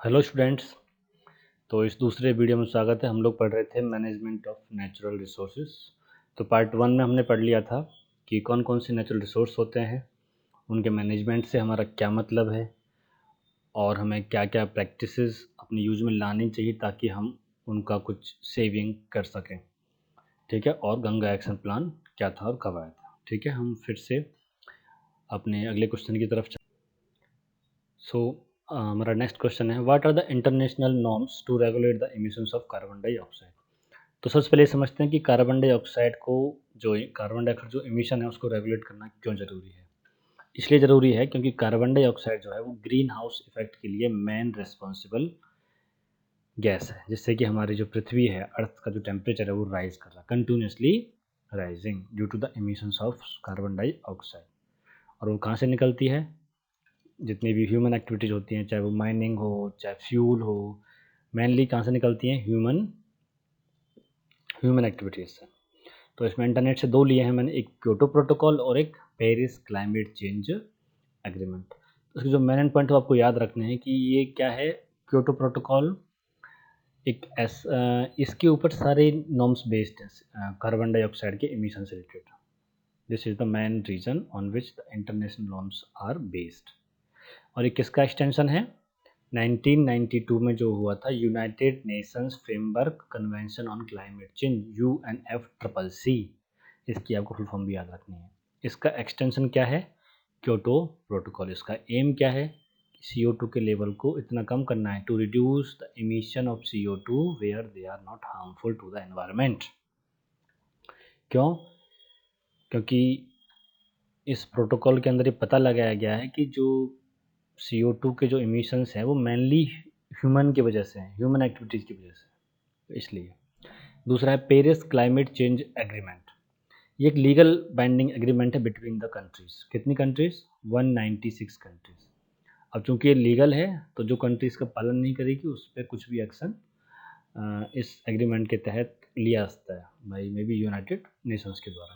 Hello students. तो इस दूसरे वीडियो में स्वागत है। हम लोग पढ़ रहे थे मैनेजमेंट ऑफ नेचुरल रिसोर्सेज। तो पार्ट 1 में हमने पढ़ लिया था कि कौन कौन से नेचुरल रिसोर्स होते हैं, उनके मैनेजमेंट से हमारा क्या मतलब है और हमें क्या क्या प्रैक्टिसेस अपने यूज में लानी चाहिए ताकि हम उनका कुछ सेविंग कर सकें। ठीक है, और गंगा एक्शन प्लान क्या था और कब आया था। ठीक है, हम फिर से अपने अगले क्वेश्चन की तरफ सो हमारा नेक्स्ट क्वेश्चन है, what are the international norms to regulate the emissions of carbon dioxide. तो सबसे पहले समझते हैं कि कार्बन डाइऑक्साइड को कार्बन डाइऑक्साइड जो एमिशन है उसको रेगुलेट करना क्यों ज़रूरी है। इसलिए ज़रूरी है क्योंकि कार्बन डाइऑक्साइड जो है वो ग्रीन हाउस इफेक्ट के लिए मेन रिस्पॉन्सिबल गैस है, जिससे कि हमारी जो पृथ्वी है, अर्थ का जो टेम्परेचर है वो राइज कर रहा है, continuously rising due to the emissions of carbon dioxide. और वो कहाँ से निकलती है? जितनी भी ह्यूमन एक्टिविटीज़ होती हैं, चाहे वो माइनिंग हो चाहे फ्यूल हो, मेनली कहाँ से निकलती हैं? ह्यूमन एक्टिविटीज़ से। तो इसमें इंटरनेट से दो लिए हैं मैंने, एक क्योटो प्रोटोकॉल और एक पेरिस क्लाइमेट चेंज एग्रीमेंट। उसके जो मेन पॉइंट है आपको याद रखने हैं कि ये क्या है। क्योटो प्रोटोकॉल इसके ऊपर सारे नॉर्म्स बेस्ड हैं कार्बन डाइऑक्साइड के एमिशन से related. This is the main reason on which the international norms are based. और ये किसका एक्सटेंशन है? 1992 में जो हुआ था United Nations framework convention on climate change UNFCCC, इसकी आपको फुल फॉर्म भी याद रखनी है। इसका एक्सटेंशन क्या है? Kyoto protocol. इसका एम क्या है? CO2 के लेवल को इतना कम करना है, to reduce the emission of CO2 where they are not harmful to the environment. क्यों? क्योंकि इस प्रोटोकॉल के अंदर ये पता लगाया गया है कि जो CO2 के जो एमिशंस हैं वो मेनली ह्यूमन की वजह से हैं, ह्यूमन एक्टिविटीज़ की वजह से, तो इसलिए। दूसरा है पेरिस क्लाइमेट चेंज एग्रीमेंट। ये एक लीगल बाइंडिंग एग्रीमेंट है बिटवीन द कंट्रीज़। कितनी कंट्रीज़? 196 कंट्रीज़। अब चूंकि ये लीगल है तो जो कंट्री इसका पालन नहीं करेगी उस पर कुछ भी एक्शन इस एग्रीमेंट के तहत लिया जाता है by may be united Nations के द्वारा।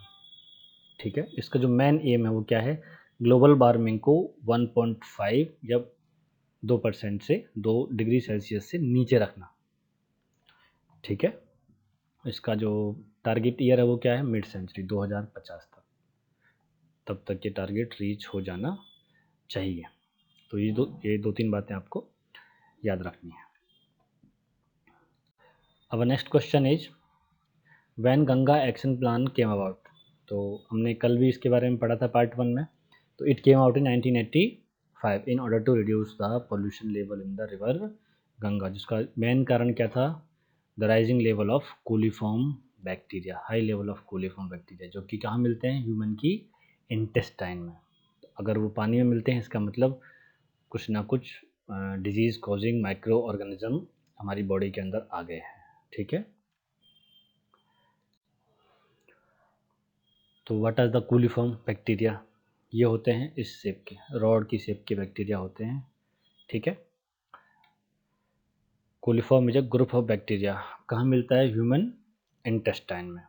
ठीक है, इसका जो मेन एम है वो क्या है? ग्लोबल वार्मिंग को 1.5 या 2% से 2 डिग्री सेल्सियस से नीचे रखना। ठीक है, इसका जो टारगेट ईयर है वो क्या है? मिड सेंचुरी 2050 तक, तब तक ये टारगेट रीच हो जाना चाहिए। तो ये दो तीन बातें आपको याद रखनी है। अब next question is when Ganga action plan came about. तो हमने कल भी इसके बारे में पढ़ा था पार्ट 1 में। तो it came out in 1985 in order to reduce the pollution level in the river Ganga, जिसका मेन कारण क्या था? The rising level of coliform bacteria, high level of coliform bacteria, जो कि कहाँ मिलते हैं? ह्यूमन की इंटेस्टाइन में। अगर वो पानी में मिलते हैं इसका मतलब कुछ ना कुछ डिजीज़ कॉजिंग माइक्रो ऑर्गेनिज्म हमारी बॉडी के अंदर आ गए हैं। ठीक है, तो what are the coliform bacteria? ये होते हैं इस शेप के, रॉड की शेप के बैक्टीरिया होते हैं। ठीक है, coliform is a group of bacteria. कहाँ मिलता है? ह्यूमन इंटेस्टाइन में।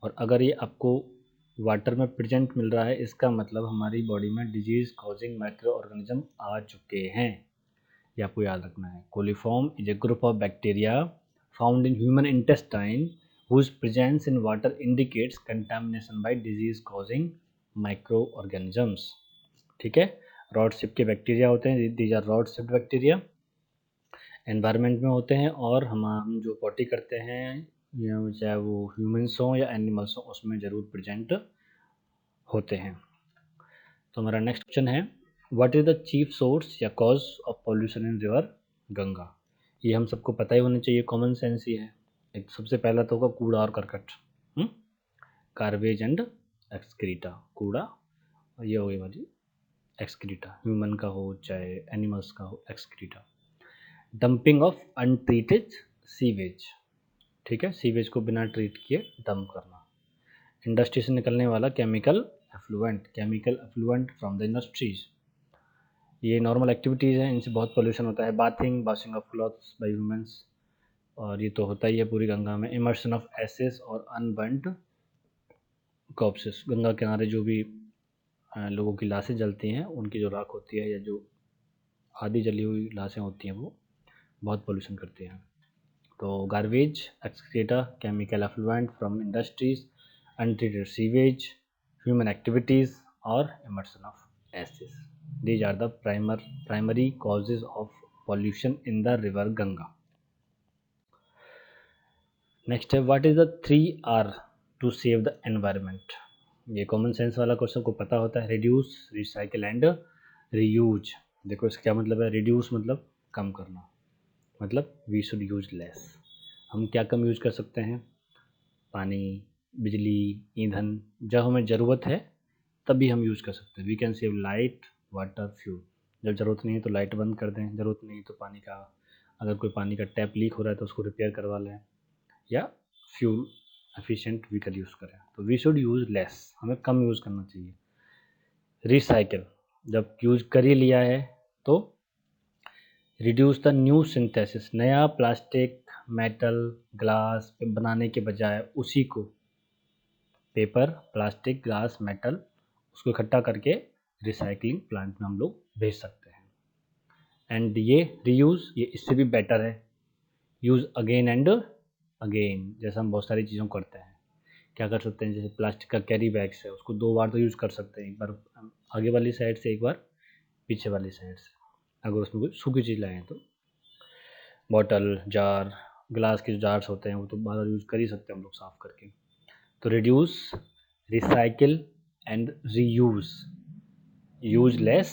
और अगर ये आपको वाटर में प्रेजेंट मिल रहा है इसका मतलब हमारी बॉडी में डिजीज कॉजिंग माइक्रो ऑर्गेनिज्म आ चुके हैं। ये आपको याद रखना है। Coliform is a group of bacteria found in human intestine whose presence in water indicates contamination by disease causing microorganisms। ठीक है, रॉड शेप के बैक्टीरिया होते हैं, these are rod shaped bacteria, environment में होते हैं और हम जो पॉटी करते हैं या चाहे वो ह्यूमन्स हों या एनिमल्स हों उसमें ज़रूर प्रेजेंट होते हैं। तो हमारा नेक्स्ट क्वेश्चन है, what is the chief source या cause of pollution in river Ganga. ये हम सबको पता ही होना चाहिए, कॉमन सेंस ही है। एक सबसे पहला तो होगा कूड़ा और करकट, गार्बेज एंड एक्सक्रीटा। कूड़ा और ये हो गई हमारी एक्सक्रीटा, ह्यूमन का हो चाहे एनिमल्स का हो, excreta. Dumping of untreated sewage. ठीक है, सीवेज को बिना ट्रीट किए डंप करना। इंडस्ट्री से निकलने वाला chemical effluent from the industries. ये नॉर्मल एक्टिविटीज़ हैं, इनसे बहुत पोल्यूशन होता है। Washing of clothes by humans, और ये तो होता ही है पूरी गंगा में। इमर्शन ऑफ एसेस और अनबर्न्ड कॉप्सेस, गंगा किनारे जो भी लोगों की लाशें जलती हैं उनकी जो राख होती है या जो आधी जली हुई लाशें होती हैं वो बहुत पोल्यूशन करती हैं। तो garbage, excreta, chemical effluent from industries, untreated sewage, human activities और immersion of acids, these are the primary causes of pollution in the river Ganga. Next है what is the 3R to save the environment. ये common sense वाला question को पता होता है, reduce, recycle and reuse. देखो इसका क्या मतलब है, रिड्यूस मतलब कम करना, मतलब वी शुड यूज लेस। हम क्या कम यूज कर सकते हैं, पानी, बिजली, ईंधन, जब हमें ज़रूरत है तभी हम यूज़ कर सकते हैं। We can save light, water, fuel. जब ज़रूरत नहीं है तो लाइट बंद कर दें, ज़रूरत नहीं तो पानी का, अगर कोई पानी का टैप लीक हो रहा है तो उसको रिपेयर करवा लें, या फ्यूल एफिशिएंट व्हीकल यूज़ करें। तो वी शुड यूज़ लेस, हमें कम यूज़ करना चाहिए। रिसाइकिल, जब यूज़ कर ही लिया है तो रिड्यूस द न्यू सिंथेसिस, नया प्लास्टिक, मेटल, ग्लास बनाने के बजाय उसी को पेपर, प्लास्टिक, ग्लास, मेटल, उसको इकट्ठा करके रिसाइकलिंग प्लांट में हम लोग भेज सकते हैं। एंड ये रीयूज़, ये इससे भी बेटर है, यूज़ अगेन एंड अगेन। जैसे हम बहुत सारी चीज़ों को करते हैं, क्या कर सकते हैं, जैसे प्लास्टिक का कैरी बैग्स है, उसको 2 बार तो यूज़ कर सकते हैं, एक बार आगे वाली साइड से, एक बार पीछे वाली साइड से, अगर उसमें कोई सूखी चीज़ लाएँ तो। बॉटल, जार, ग्लास के जो जार्स होते हैं वो तो बार बार यूज़ कर ही सकते हैं हम लोग साफ़ करके। तो reduce, recycle and reuse, use less,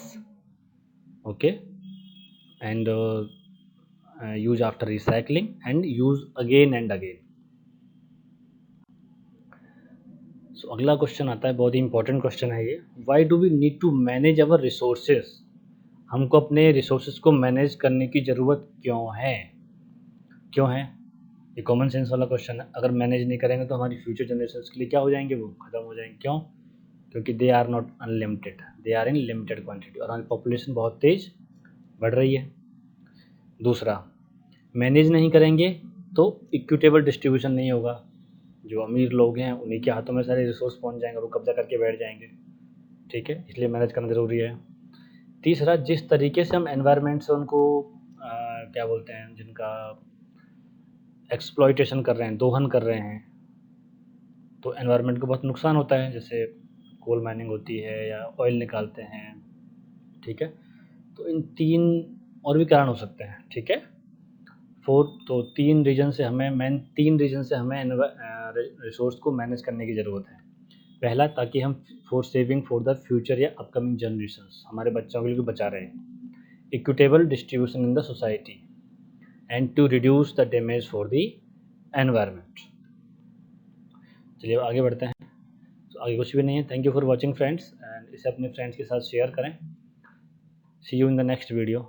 okay, and use after recycling and use again and again. So अगला क्वेश्चन आता है, बहुत ही इंपॉर्टेंट क्वेश्चन है ये, why do we need to manage our resources. हमको अपने रिसोर्सेज को मैनेज करने की ज़रूरत क्यों है, क्यों है? ये कॉमन सेंस वाला क्वेश्चन है। अगर मैनेज नहीं करेंगे तो हमारी फ्यूचर जनरेशंस के लिए क्या हो जाएंगे, वो ख़त्म हो जाएंगे। क्यों? क्योंकि they are not unlimited, they are in limited quantity, और हमारी पॉपुलेशन बहुत तेज़ बढ़ रही है। दूसरा, मैनेज नहीं करेंगे तो इक्विटेबल डिस्ट्रीब्यूशन नहीं होगा, जो अमीर लोग हैं उन्हीं के हाथों में सारे रिसोर्स पहुंच जाएंगे और वो कब्जा करके बैठ जाएंगे, ठीक है, इसलिए मैनेज करना ज़रूरी है। तीसरा, जिस तरीके से हम एनवायरनमेंट से उनको क्या बोलते हैं, जिनका एक्सप्लॉइटेशन कर रहे हैं, दोहन कर रहे हैं, तो एनवायरनमेंट को बहुत नुकसान होता है, जैसे कोल माइनिंग होती है या ऑयल निकालते हैं, ठीक है। तो इन 3 और भी कारण हो सकते हैं, ठीक है। तो 3 रीज़न से हमें रिसोर्स को मैनेज करने की ज़रूरत है। पहला, ताकि हम for saving for the future या अपकमिंग जनरेशंस, हमारे बच्चों के लिए बचा रहे हैं। Equitable distribution in the society and to reduce the damage for the environment. चलिए आगे बढ़ते हैं। तो आगे कुछ भी नहीं है। Thank you for watching friends, and इसे अपने फ्रेंड्स के साथ शेयर करें। See you in the next video.